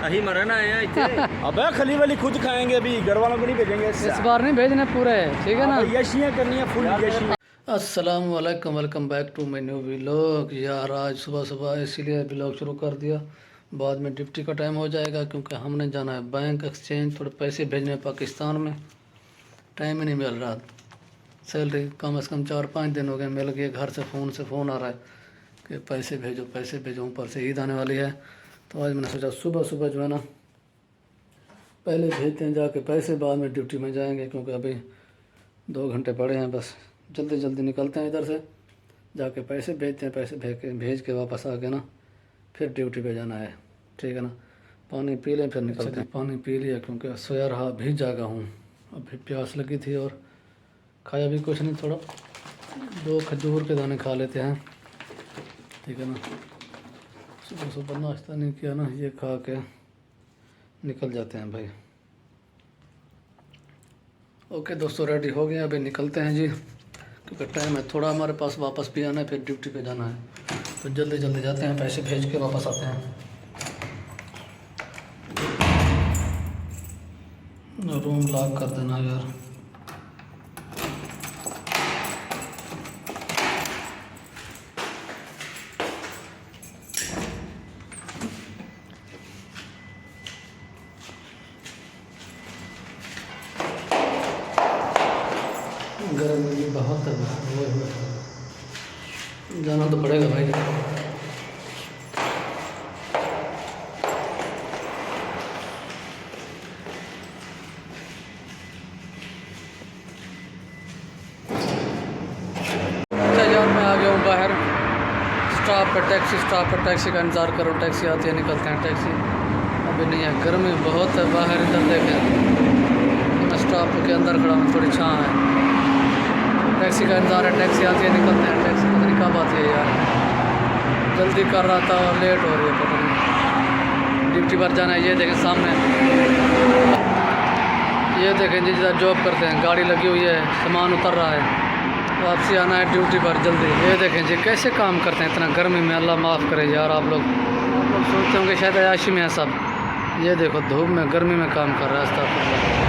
अही मरना है इतने। अबे खली वाली खुद खाएंगे, अभी घर वालों को नहीं भेजेंगे। इस बार नहीं भेजने पूरे, ठीक है ना। यशियाँ करनी है, फुल यशियाँ। अस्सलाम वालेकुम, welcome back to my new vlog. यार आज सुबह सुबह इसीलिए व्लॉग शुरू कर दिया, बाद में ड्यूटी का टाइम हो जाएगा क्योंकि हमने जाना है बैंक एक्सचेंज, थोड़े पैसे भेजने पाकिस्तान में। टाइम ही नहीं मिल रहा, सैलरी कम से कम 4-5 दिन हो गए मिल गए, घर से फ़ोन आ रहा है कि पैसे भेजो। ऊपर से ईद आने वाली है, तो आज मैंने सोचा सुबह सुबह जो है ना पहले भेजते हैं जाके पैसे, बाद में ड्यूटी में जाएंगे क्योंकि अभी 2 घंटे पड़े हैं। बस जल्दी जल्दी निकलते हैं इधर से, जाके पैसे भेजते हैं। पैसे भेज के वापस आके ना फिर ड्यूटी पे जाना है, ठीक है ना। पानी पी लें फिर निकलते हैं। पानी पी लिया क्योंकि सोया रहा, भी जागा हूँ। अभी प्यास लगी थी और खाया भी कुछ नहीं, थोड़ा 2 खजूर के दाने खा लेते हैं, ठीक है ना। सुबह सुबह नाश्ता नहीं किया ना, ये खा के निकल जाते हैं भाई। ओके दोस्तों, रेडी हो गए, अभी निकलते हैं जी क्योंकि टाइम है थोड़ा हमारे पास, वापस भी आना है, फिर ड्यूटी पे जाना है। तो जल्दी जल्दी जाते हैं, पैसे भेज के वापस आते हैं। रूम लॉक कर देना यार। गर्मी बहुत है, जाना तो पड़ेगा भाई। यार मैं आ गया हूँ बाहर स्टॉप पर, टैक्सी का इंतज़ार करो। टैक्सी आती है, निकलते हैं। टैक्सी अभी नहीं है, गर्मी बहुत है बाहर। इधर देखें, मैं स्टॉप के अंदर खड़ा हूँ, थोड़ी छाँव है। टैक्सी का इंतज़ार है, टैक्सी आती है, निकलते हैं। टैक्सी पता नहीं कब आती है यार, जल्दी कर रहा था और लेट हो रही है, पता नहीं। ड्यूटी पर जाना है। ये देखें सामने, ये देखें जी जिधर जॉब करते हैं, गाड़ी लगी हुई है, सामान उतर रहा है, वापसी आना है ड्यूटी पर जल्दी। ये देखें जी कैसे काम करते हैं इतना गर्मी में, अल्लाह माफ़ करे यार। आप लोग सोचते होंगे शायद अयाशी में है सब। ये देखो धूप में गर्मी में काम कर रहा है, अस्तगफुरुल्लाह।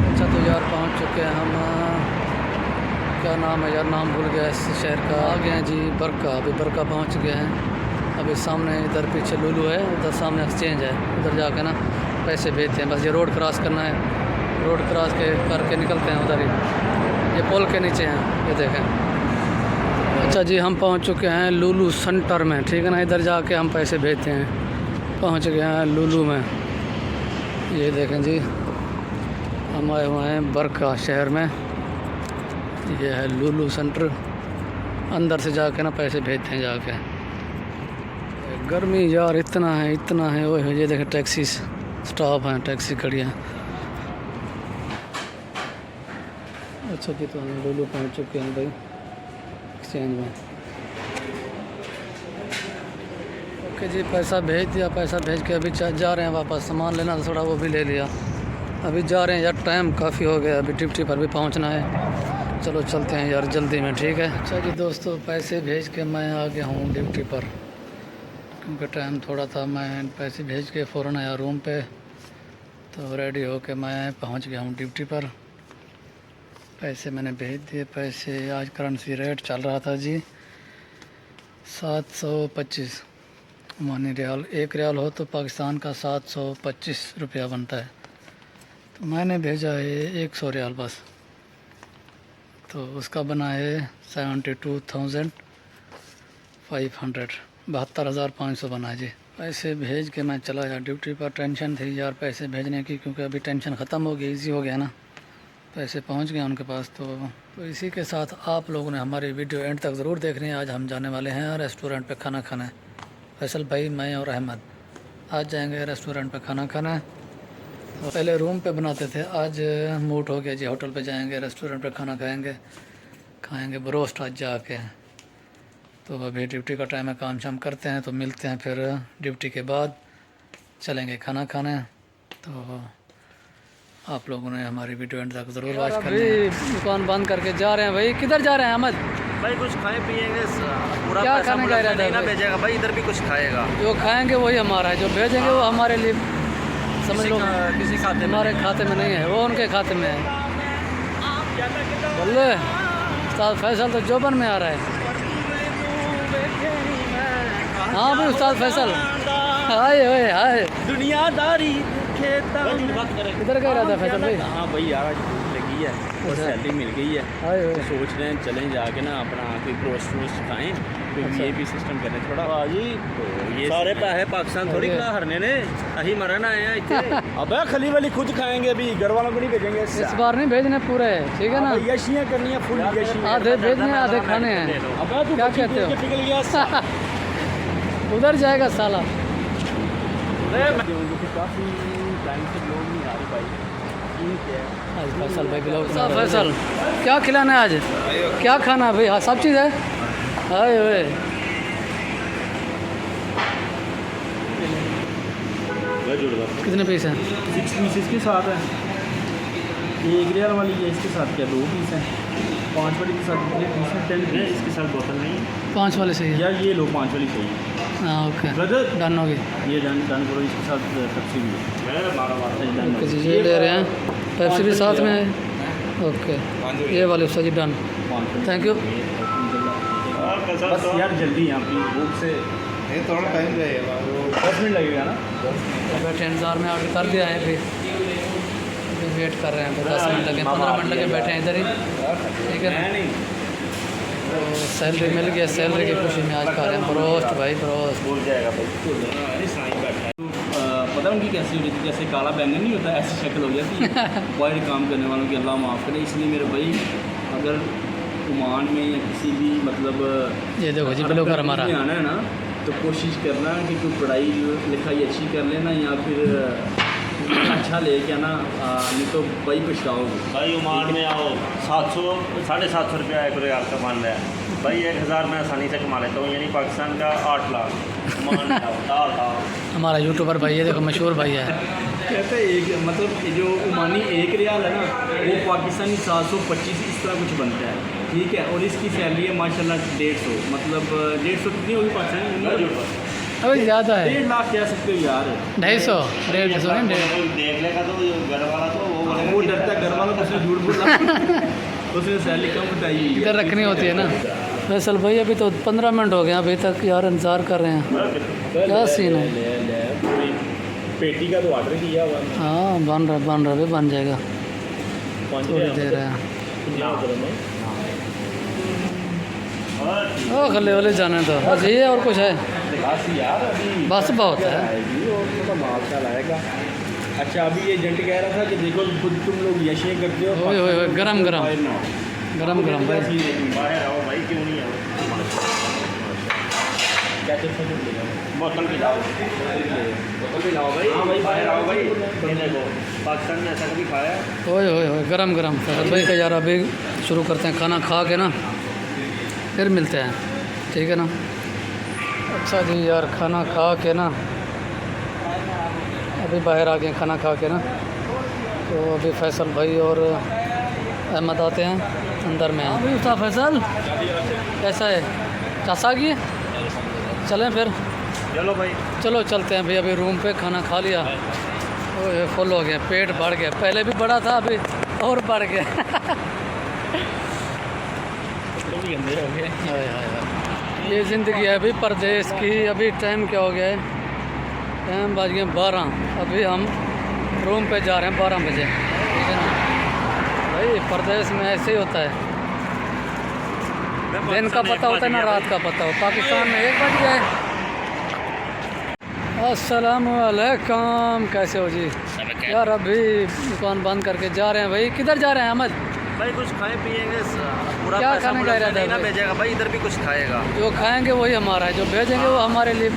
अच्छा तो यार पहुंच चुके हैं हम, क्या नाम है यार, नाम भूल गया इस शहर का। आ गए हैं जी बरका, अभी बरका पहुंच गए हैं। अभी सामने इधर पीछे लुलू है, उधर सामने एक्सचेंज है, उधर जाके ना पैसे भेजते हैं। बस ये रोड क्रॉस करना है, रोड क्रॉस करके निकलते हैं उधर ही। ये पुल के नीचे हैं, ये देखें। अच्छा जी हम पहुंच चुके हैं लुलू सेंटर में, ठीक है ना। इधर जाके हम पैसे भेजते हैं। पहुंच गए हैं लुलू में, ये देखें जी हम आए हुए हैं बरका शहर में। ये है लुलू सेंटर, अंदर से जाके ना पैसे भेजते हैं जाके। गर्मी यार इतना है ओए। ये देखें टैक्सी स्टॉप हैं, टैक्सी खड़ी है। अच्छा जी तो हम लुलू पहुंच चुके हैं भाई एक्सचेंज में। ओके जी पैसा भेज दिया, पैसा भेज के अभी जा रहे हैं वापस। सामान लेना था थोड़ा, वो भी ले लिया। अभी जा रहे हैं यार, टाइम काफ़ी हो गया, अभी ड्यूटी पर भी पहुंचना है। चलो चलते हैं यार जल्दी में, ठीक है। अच्छा जी दोस्तों पैसे भेज के मैं आ गया हूँ ड्यूटी पर क्योंकि टाइम थोड़ा था। मैं पैसे भेज के फ़ौरन आया रूम पे, तो रेडी हो के मैं पहुंच गया हूं ड्यूटी पर। पैसे मैंने भेज दिए। पैसे आज करेंसी रेट चल रहा था जी 725 ओमानी रियाल। 1 रियाल हो तो पाकिस्तान का 725 रुपया बनता है। तो मैंने भेजा है 100 रियाल बस, तो उसका बना है 72,500, 72,500 बना जी। पैसे भेज के मैं चला यार ड्यूटी पर। टेंशन थी यार पैसे भेजने की क्योंकि अभी टेंशन ख़त्म हो गई, इजी हो गया ना, पैसे पहुंच गए उनके पास। तो इसी के साथ आप लोगों ने हमारी वीडियो एंड तक ज़रूर देखनी है। आज हम जाने वाले हैं रेस्टोरेंट पे खाना खाने। फैसल भाई, मैं और अहमद आज जाएंगे रेस्टोरेंट पे खाना खाना। तो पहले रूम पे बनाते थे, आज मूड हो गया जी होटल पे जाएंगे, रेस्टोरेंट पे खाना खाएंगे बरोस्ट आज जाके। तो अभी ड्यूटी का टाइम है, काम शाम करते हैं, तो मिलते हैं फिर ड्यूटी के बाद चलेंगे खाना खाने। तो आप लोगों ने हमारी वीडियो एंड तक ज़रूर वॉच करनी है। दुकान बंद करके जा रहे हैं भाई। किधर जा रहे हैं अहमद? भाई कुछ खाए पिएंगे पूरा क्या पैसा खाने का मुल्क में इरादा है नहीं ना भाई? भेजेगा भाई, इधर भी कुछ खाएगा। जो खाएंगे वही हमारा है, जो भेजेंगे वो हमारे लिए समझ लो किसी खाते में हमारे खाते में नहीं है, वो उनके खाते में है। बोले उस्ताद फैसल तो जोबन में आ रहा है। हाँ भाई उस्ताद फैसल हाय हाय हाय दुनियादारी खेता इधर का इरादा फैसल भाई? हाँ भाई यार आज भूख लगी है और अच्छा। सैलरी मिल गई है, हाय तो हाय सोच रहे हैं चलें जाके ना अपना कोई रोस्ट वोस्ट खाएं, क्योंकि ये भी सिस्टम करें थोड़ा जी। तो ये सारे पैसे पाकिस्तान थोड़ी अरे। ना हरने ने, अही मरन आए हैं इतने। अब खली वाली खुद खाएंगे, अभी घर वालों को नहीं भेजेंगे। इस बार नहीं भेजने पूरे, ठीक है ना? यशियाँ करनी है, फुल यशियाँ। आधे भेजने हैं, आधे खाने हैं। अब तू क्या बच्ची कहते देख हो? के पिघल गया उधर जाएगा साला। काफ़ी टाइम से लोग नहीं आ रहे भाई, ठीक है। आज फैसल भाई ब्लॉग फैसल क्या खिलाना है आज? क्या खाना है भाई? हाँ सब चीज़ है। हाय हाय कितने पीस हैं? 6 पीस इसके साथ है, ये 1 रियाल वाली है, इसके साथ क्या 2 पीस हैं, 5 वाली के साथ 3 पीस हैं, 10 पीस इसके साथ बोतल नहीं है 5 वाले सही है। यार, ये लो 5 वाली चाहिए हाँ ओके ब्रदर, डन हो गई। ये डन डन करो, इसके साथ पेप्सी भी है। ओके जी ये ले रहे हैं, पेप्सी भी साथ में है। ओके ये वाले उस्ताद जी डन, थैंक यू। बस यार जल्दी यहाँ पे भूख से थोड़ा टाइम जाएगा, 10 मिनट लगेगा ना। बैठे इंतज़ार में ऑर्डर कर दिया है, अभी वेट कर रहे हैं। 10 मिनट लगे, 15 मिनट लगे, बैठे हैं इधर ही, ठीक है ना? तो सैलरी मिल गया, सैलरी की खुशी में आज खा रहे हैं ब्रोस्ट भाई, ब्रोस्ट। भूल जाएगा भाई। पता है उनकी कैसी हो रही थी, जैसे काला बैंगन नहीं होता, ऐसी शक्ल हो जाती है वाइड काम करने वालों की, अल्लाह माफ़ करे। इसलिए मेरे भाई अगर ओमान में या किसी भी मतलब ये देखो जी ब्लॉगर हमारा। में आना है ना, तो कोशिश करना कि कोई पढ़ाई लिखाई अच्छी कर लेना, या फिर अच्छा लेके आना, नहीं तो भाई पछताओगे। भाई ओमान में आओ, 700 750 रुपया एक रियाल का मान रहा है भाई, 1000 मैं आसानी से कमा लेता हूँ, यानी पाकिस्तान का 8 लाख। ओमान में आओ, दाल हमारा यूट्यूबर भाई है, देखो मशहूर भाई है। कहते हैं एक मतलब जो ओमानी 1 रियाल है ना, वो पाकिस्तानी 725 इस तरह कुछ बनता है, ठीक है। और इसकी सैलरी है माशाल्लाह 150, मतलब 150 कितनी होगी पाकिस्तानी? अभी ज़्यादा है, 1.5 लाख कह सकते हो यार। 250 150 नहीं 150। देख लेगा तो घर वाला तो वो डरता है घर वालों को, उसने झूठ बोला उसने सैलरी कम बताई हुई है। इधर रखनी होती है ना। फैसल भाई अभी तो 15 मिनट हो गए, अभी तक यार इंतज़ार कर रहे हैं। क्या सीन है? पेटी का तो ऑर्डर किया हुआ है। हाँ बन रहा भी बन जाएगा, थोड़ी देर है। ओ खले वाले जाने तो बस ये और कुछ है? बस यार अभी बस बहुत है। आएगी और थोड़ा माल शाल आएगा। अच्छा अभी ये एजेंट कह रहा था कि देखो खुद तुम लोग यशे करते हो, ओए ओए ओए, गरम गरम बाहर ना हो। गरम गरम भाई। बाहर आओ भाई, क्यों नहीं आओ? क्या चीज़ लेगा? बोतल भी लाओ, बोतल भी लाओ भाई। हाँ भाई बाहर आओ भाई। ये देखो पाकिस्तान में ऐसा कभी खाया है? ओए ओए ओए गरम गरम। फैसल भाई का यार अभी शुरू करते हैं, खाना खा के ना फिर मिलते हैं, ठीक है ना? अच्छा जी यार खाना खा के ना अभी बाहर आ गए, खाना खा के ना, तो अभी फैसल भाई और अहमद आते हैं अंदर में। अभी उस्ताद फैसल कैसा है? चासा की चलें फिर? चलो भाई चलो चलते हैं भाई। अभी रूम पे खाना खा लिया, ओए फुल हो गया, पेट बढ़ गया, पहले भी बढ़ा था अभी और बढ़ गया। भी गंदे हो गए। हाय हाय हाय। ये ज़िंदगी है अभी परदेश की। अभी टाइम क्या हो गया है? टाइम बज गए 12। अभी हम रूम पे जा रहे हैं 12 बजे, ठीक है ना भाई? परदेश में ऐसे ही होता है, दिन का पता होता है ना रात का पता हो। पाकिस्तान में 1 बज गया है। अस्सलामुअलैकुम, कैसे हो जी? यार अभी दुकान बंद करके जा रहे हैं भाई। किधर जा रहे हैं अहमद? भाई कुछ खाए पिएंगे पूरा क्या पैसा खाने मुल्क का में इरादा नहीं ना है भाई? भेजेगा भाई, इधर भी कुछ खाएगा। जो खाएंगे वही हमारा है, जो भेजेंगे वो हमारे लिए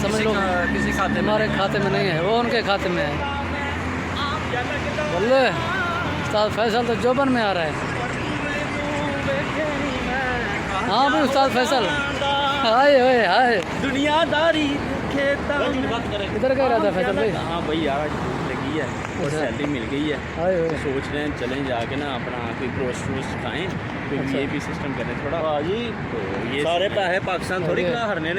समझ लो किसी खाते में हमारे खाते में नहीं है, वो उनके खाते में है। बोले उस्ताद फैसल तो जोबन में आ रहा है। हाँ भाई उस्ताद फैसल हाय हाय हाय दुनियादारी खेता इधर का इरादा फैसल भाई? हाँ भाई यार आज भूख लगी है और अच्छा। सैलरी मिल गई है, हाय तो हाय सोच रहे हैं चलें जाके ना अपना कोई रोस्ट वोस्ट खाएं, पे भी ये भी सिस्टम कर रहे हैं थोड़ा। हाँ जी, तो ये सारे पैसे पाकिस्तान थोड़ी ये- करा हरने ने।